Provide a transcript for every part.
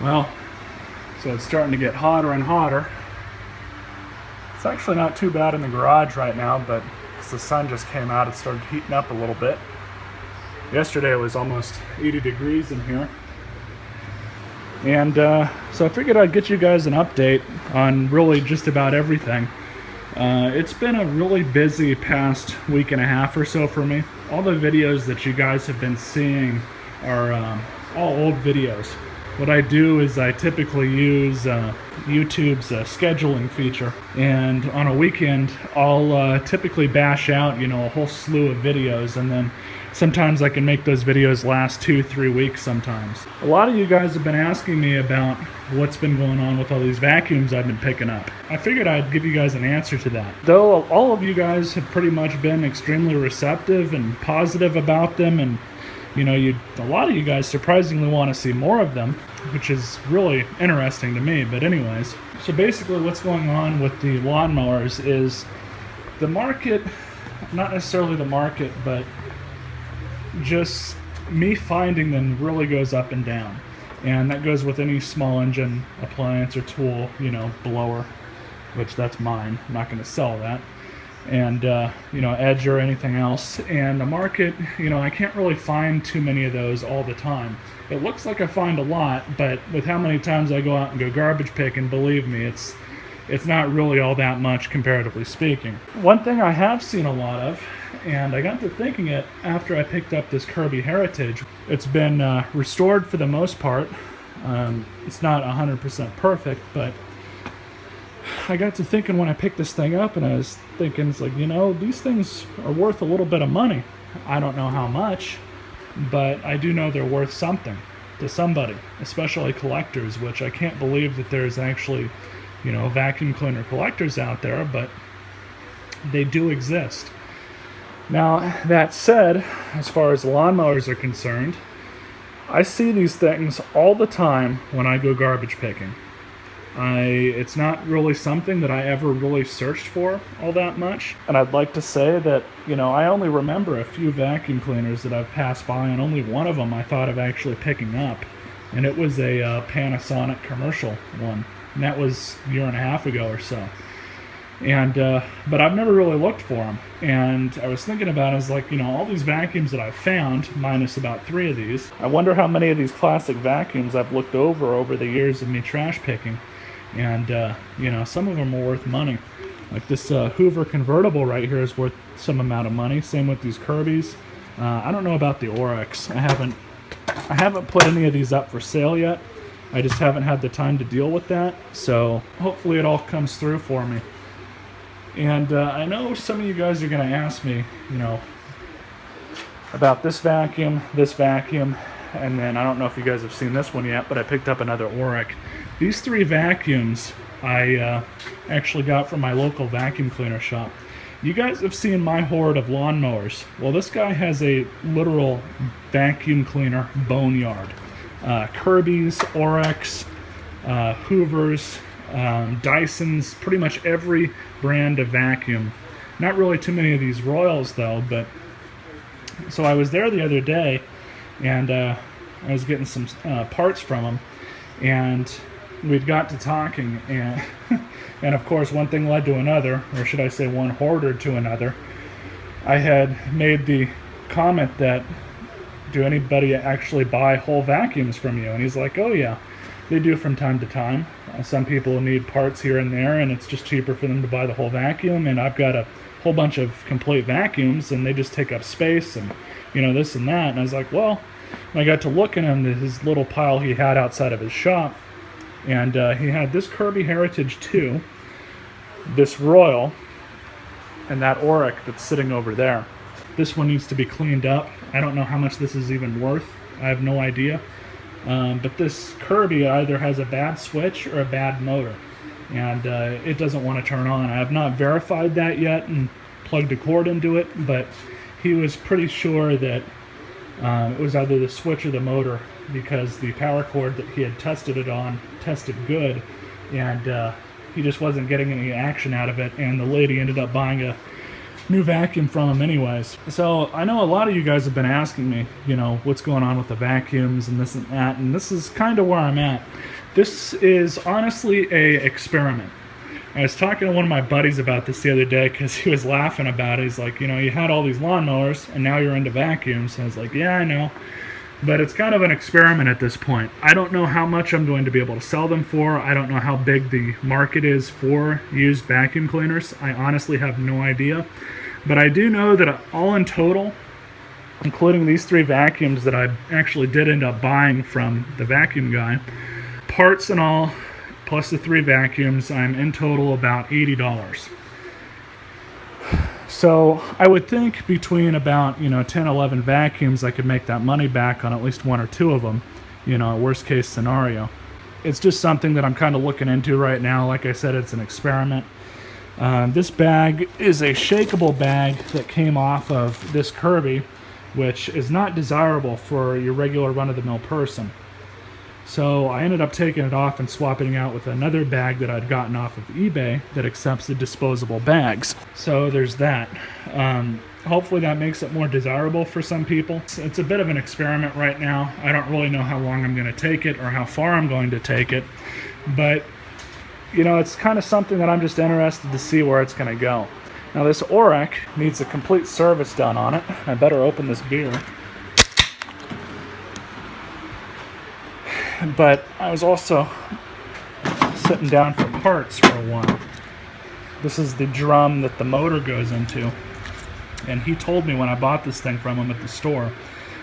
Well, so it's starting to get hotter and hotter. It's actually not too bad in the garage right now, but as the sun just came out, it started heating up a little bit. Yesterday it was almost 80 degrees in here. And so I figured I'd get you guys an update on really just about everything. It's been a really busy past week and a half or so for me. All the videos that you guys have been seeing are all old videos. What I do is I typically use YouTube's scheduling feature, and on a weekend I'll typically bash out, a whole slew of videos, and then sometimes I can make those videos last 2-3 weeks sometimes. A lot of you guys have been asking me about what's been going on with all these vacuums I've been picking up. I figured I'd give you guys an answer to that. Though all of you guys have pretty much been extremely receptive and positive about them, and a lot of you guys surprisingly want to see more of them, which is really interesting to me. But anyways, so basically what's going on with the lawnmowers is the market, not necessarily the market, but just me finding them really goes up and down. And that goes with any small engine appliance or tool, blower, which that's mine. I'm not going to sell that. And edge or anything else. And the market, I can't really find too many of those all the time. It looks like I find a lot, but with how many times I go out and go garbage picking, believe me, it's not really all that much comparatively speaking. One thing I have seen a lot of, and I got to thinking it after I picked up this Kirby Heritage. It's been restored for the most part. It's not 100% perfect, but I got to thinking when I picked this thing up, and I was thinking, it's like, these things are worth a little bit of money. I don't know how much, but I do know they're worth something to somebody, especially collectors, which I can't believe that there's actually, vacuum cleaner collectors out there, but they do exist. Now, that said, as far as lawnmowers are concerned, I see these things all the time when I go garbage picking. It's not really something that I ever really searched for all that much. And I'd like to say that, I only remember a few vacuum cleaners that I've passed by, and only one of them I thought of actually picking up. And it was a Panasonic commercial one. And that was a year and a half ago or so. And but I've never really looked for them. And I was thinking about it, I was like, all these vacuums that I've found, minus about 3 of these, I wonder how many of these classic vacuums I've looked over the years of me trash picking. And some of them are worth money. Like this Hoover convertible right here is worth some amount of money. Same with these Kirbys. I don't know about the Oryx. I haven't put any of these up for sale yet. I just haven't had the time to deal with that. So hopefully it all comes through for me. And I know some of you guys are going to ask me, about this vacuum, and then I don't know if you guys have seen this one yet, but I picked up another Oryx. These 3 vacuums I actually got from my local vacuum cleaner shop. You guys have seen my horde of lawnmowers. Well, this guy has a literal vacuum cleaner boneyard. Kirby's, Oryx, Hoovers, Dyson's, pretty much every brand of vacuum. Not really too many of these Royals though, but so I was there the other day, and I was getting some parts from them, and we'd got to talking, and and of course one thing led to another, or should I say one hoarder to another. I had made the comment that, do anybody actually buy whole vacuums from you? And he's like, oh yeah, they do from time to time. Some people need parts here and there, and it's just cheaper for them to buy the whole vacuum, and I've got a whole bunch of complete vacuums, and they just take up space, and this and that. And I was like, well, I got to looking at his little pile he had outside of his shop, and he had this Kirby Heritage 2, this Royal, and that Oryx that's sitting over there. This one needs to be cleaned up. I don't know how much this is even worth. I have no idea. But this Kirby either has a bad switch or a bad motor, and it doesn't want to turn on. I have not verified that yet and plugged a cord into it, but he was pretty sure that it was either the switch or the motor, because the power cord that he had tested it on tested good, and he just wasn't getting any action out of it. And the lady ended up buying new vacuum from them anyways. So I know a lot of you guys have been asking me, you know, what's going on with the vacuums and this and that, and this is kind of where I'm at. This is honestly a experiment. I was talking to one of my buddies about this the other day because he was laughing about it. He's like, you know, you had all these lawnmowers and now you're into vacuums. And I was like, yeah, I know. But it's kind of an experiment at this point. I don't know how much I'm going to be able to sell them for. I don't know how big the market is for used vacuum cleaners. I honestly have no idea. But I do know that all in total, including these 3 vacuums that I actually did end up buying from the vacuum guy, parts and all, plus the 3 vacuums, I'm in total about $80. So I would think between about, 10, 11 vacuums, I could make that money back on at least 1 or 2 of them, worst case scenario. It's just something that I'm kind of looking into right now. Like I said, it's an experiment. This bag is a shakeable bag that came off of this Kirby, which is not desirable for your regular run-of-the-mill person. So I ended up taking it off and swapping it out with another bag that I'd gotten off of eBay that accepts the disposable bags. So there's that. Hopefully that makes it more desirable for some people. It's a bit of an experiment right now. I don't really know how long I'm going to take it or how far I'm going to take it. But, it's kind of something that I'm just interested to see where it's going to go. Now this Orec needs a complete service done on it. I better open this beer. But I was also sitting down for parts for a while. This is the drum that the motor goes into. And he told me when I bought this thing from him at the store,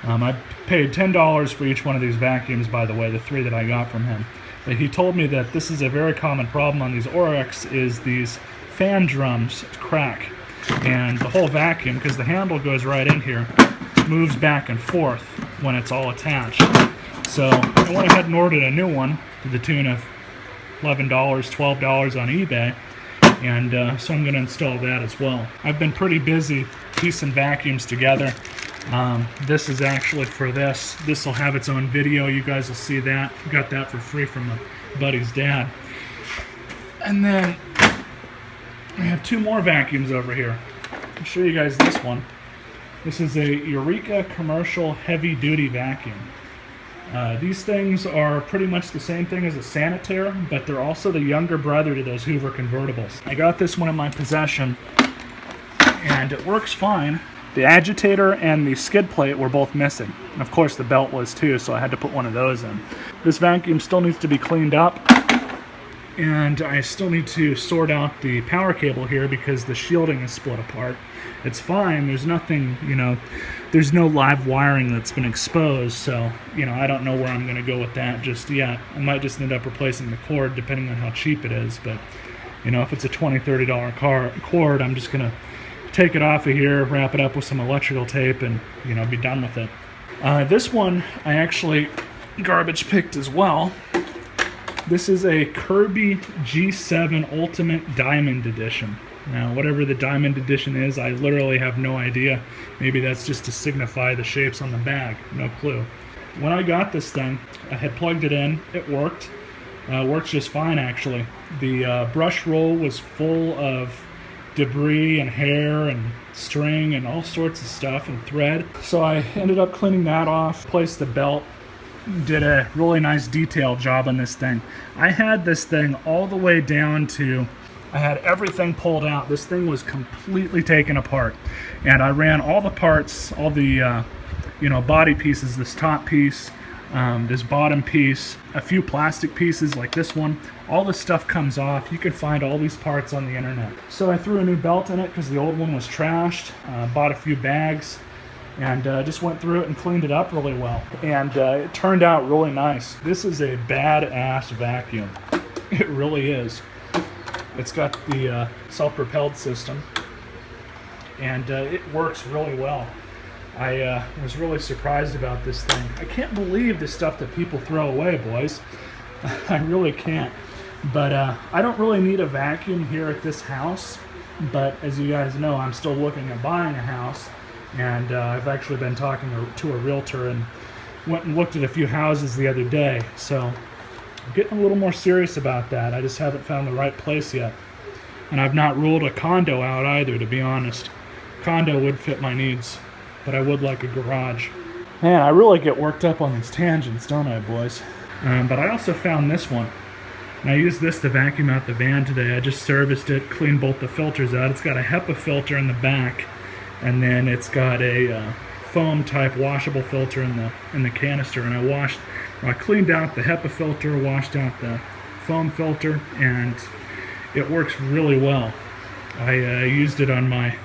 I paid $10 for each one of these vacuums, by the way, the 3 that I got from him. But he told me that this is a very common problem on these Orecs, is these fan drums crack. And the whole vacuum, because the handle goes right in here, moves back and forth when it's all attached. So I went ahead and ordered a new one to the tune of $11, $12 on eBay, and so I'm going to install that as well. I've been pretty busy piecing vacuums together. This is actually for this. This will have its own video. You guys will see that. Got that for free from a buddy's dad. And then I have 2 more vacuums over here. I'll show you guys this one. This is a Eureka Commercial Heavy Duty Vacuum. These things are pretty much the same thing as a Sanitaire, but they're also the younger brother to those Hoover convertibles. I got this one in my possession, and it works fine. The agitator and the skid plate were both missing. And of course the belt was too, so I had to put one of those in. This vacuum still needs to be cleaned up, and I still need to sort out the power cable here because the shielding is split apart. It's fine, there's nothing, there's no live wiring that's been exposed, so, I don't know where I'm going to go with that just yet. I might just end up replacing the cord depending on how cheap it is, but, if it's a $20, $30 cord, I'm just going to take it off of here, wrap it up with some electrical tape, and, be done with it. This one I actually garbage picked as well. This is a Kirby G7 Ultimate Diamond Edition. Now, whatever the Diamond Edition is, I literally have no idea. Maybe that's just to signify the shapes on the bag. No clue. When I got this thing, I had plugged it in. It worked. Worked just fine, actually. The brush roll was full of debris and hair and string and all sorts of stuff and thread. So I ended up cleaning that off, replaced the belt, did a really nice detail job on this thing. I had this thing all the way down to, I had everything pulled out. This thing was completely taken apart. And I ran all the parts, all the body pieces, this top piece, this bottom piece, a few plastic pieces like this one. All this stuff comes off. You can find all these parts on the internet. So I threw a new belt in it because the old one was trashed. Bought a few bags and just went through it and cleaned it up really well. And it turned out really nice. This is a badass vacuum. It really is. It's got the self-propelled system, and it works really well. I was really surprised about this thing. I can't believe the stuff that people throw away, boys. I really can't. But I don't really need a vacuum here at this house, but as you guys know, I'm still looking at buying a house, and I've actually been talking to a realtor and went and looked at a few houses the other day, so I'm getting a little more serious about that. I just haven't found the right place yet. And I've not ruled a condo out either, to be honest. Condo would fit my needs, but I would like a garage. Man, I really get worked up on these tangents, don't I, boys? But I also found this one. And I used this to vacuum out the van today. I just serviced it, cleaned both the filters out. It's got a HEPA filter in the back, and then it's got a foam type washable filter in the canister. And I cleaned out the HEPA filter, washed out the foam filter, and it works really well. I used it on my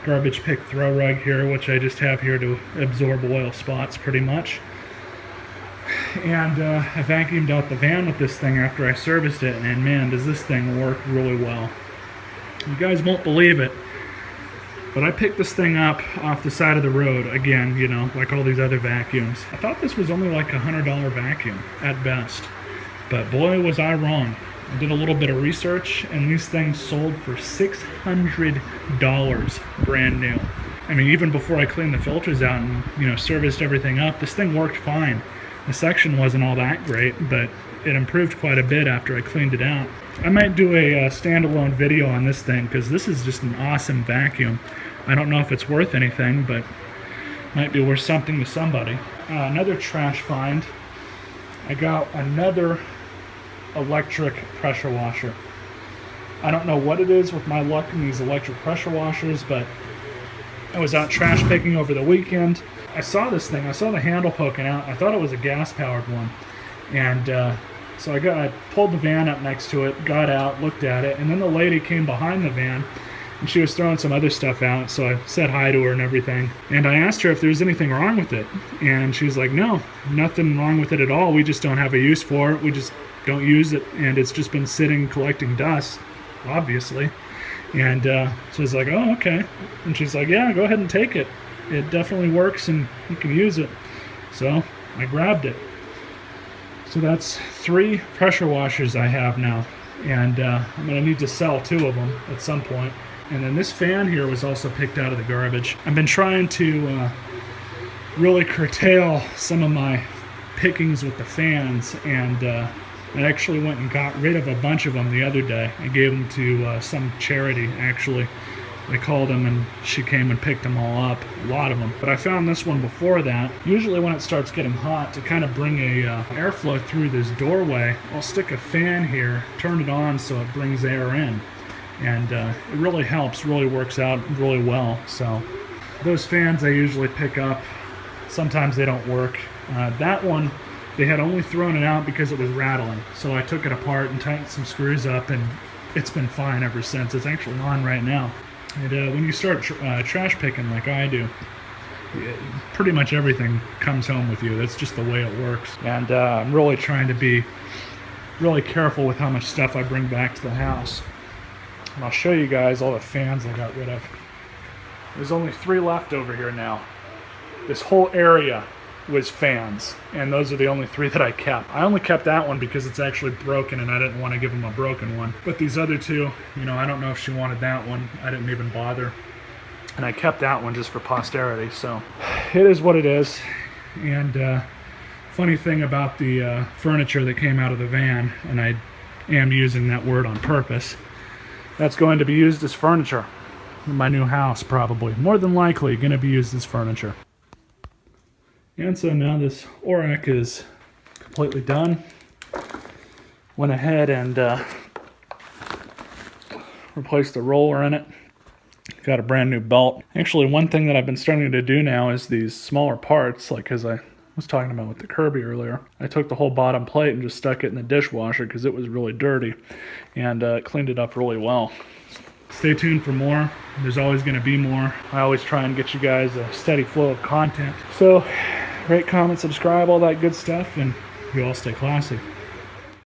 garbage pick throw rug here, which I just have here to absorb oil spots pretty much. And I vacuumed out the van with this thing after I serviced it, and man, does this thing work really well. You guys won't believe it, but I picked this thing up off the side of the road, again, you know, like all these other vacuums. I thought this was only like a $100 vacuum at best, but boy was I wrong. I did a little bit of research, and these things sold for $600 brand new. I mean, even before I cleaned the filters out and, you know, serviced everything up, this thing worked fine. The suction wasn't all that great, but it improved quite a bit after I cleaned it out. I might do a standalone video on this thing, because this is just an awesome vacuum. I don't know if it's worth anything, but might be worth something to somebody. Another trash find. I got another electric pressure washer. I don't know what it is with my luck in these electric pressure washers, but I was out trash picking over the weekend. I saw this thing, I saw the handle poking out. I thought it was a gas-powered one. And so I pulled the van up next to it, got out, looked at it, and then the lady came behind the van, and she was throwing some other stuff out, so I said hi to her and everything. And I asked her if there was anything wrong with it. And she was like, no, nothing wrong with it at all. We just don't have a use for it. We just don't use it, and it's just been sitting collecting dust, obviously. And so I was like, oh, okay. And she's like, yeah, go ahead and take it. It definitely works, and you can use it. So I grabbed it. So that's 3 pressure washers I have now, and I'm going to need to sell 2 of them at some point. And then this fan here was also picked out of the garbage. I've been trying to really curtail some of my pickings with the fans, and I actually went and got rid of a bunch of them the other day. I gave them to some charity, actually. I called them, and she came and picked them all up, a lot of them. But I found this one before that. Usually when it starts getting hot, to kind of bring airflow through this doorway, I'll stick a fan here, turn it on so it brings air in. And it really helps, really works out really well. So those fans I usually pick up. Sometimes they don't work. That one, they had only thrown it out because it was rattling. So I took it apart and tightened some screws up, and it's been fine ever since. It's actually on right now. And when you start trash picking like I do, pretty much everything comes home with you. That's just the way it works. And I'm really trying to be really careful with how much stuff I bring back to the house. And I'll show you guys all the fans I got rid of. There's only 3 left over here now. This whole area was fans, and those are the only 3 that I kept. I only kept that one because it's actually broken, and I didn't want to give them a broken one. But these other 2, you know, I don't know if she wanted that one. I didn't even bother. And I kept that one just for posterity, so it is what it is. And funny thing about the furniture that came out of the van, and I am using that word on purpose, that's going to be used as furniture in my new house, probably. More than likely going to be used as furniture. And so now this Orac is completely done. Went ahead and replaced the roller in it. Got a brand new belt. Actually, one thing that I've been starting to do now is these smaller parts, like as I was talking about with the Kirby earlier. I took the whole bottom plate and just stuck it in the dishwasher because it was really dirty, and cleaned it up really well. Stay tuned for more. There's always going to be more. I always try and get you guys a steady flow of content. So rate, comment, subscribe, all that good stuff, and you all stay classy.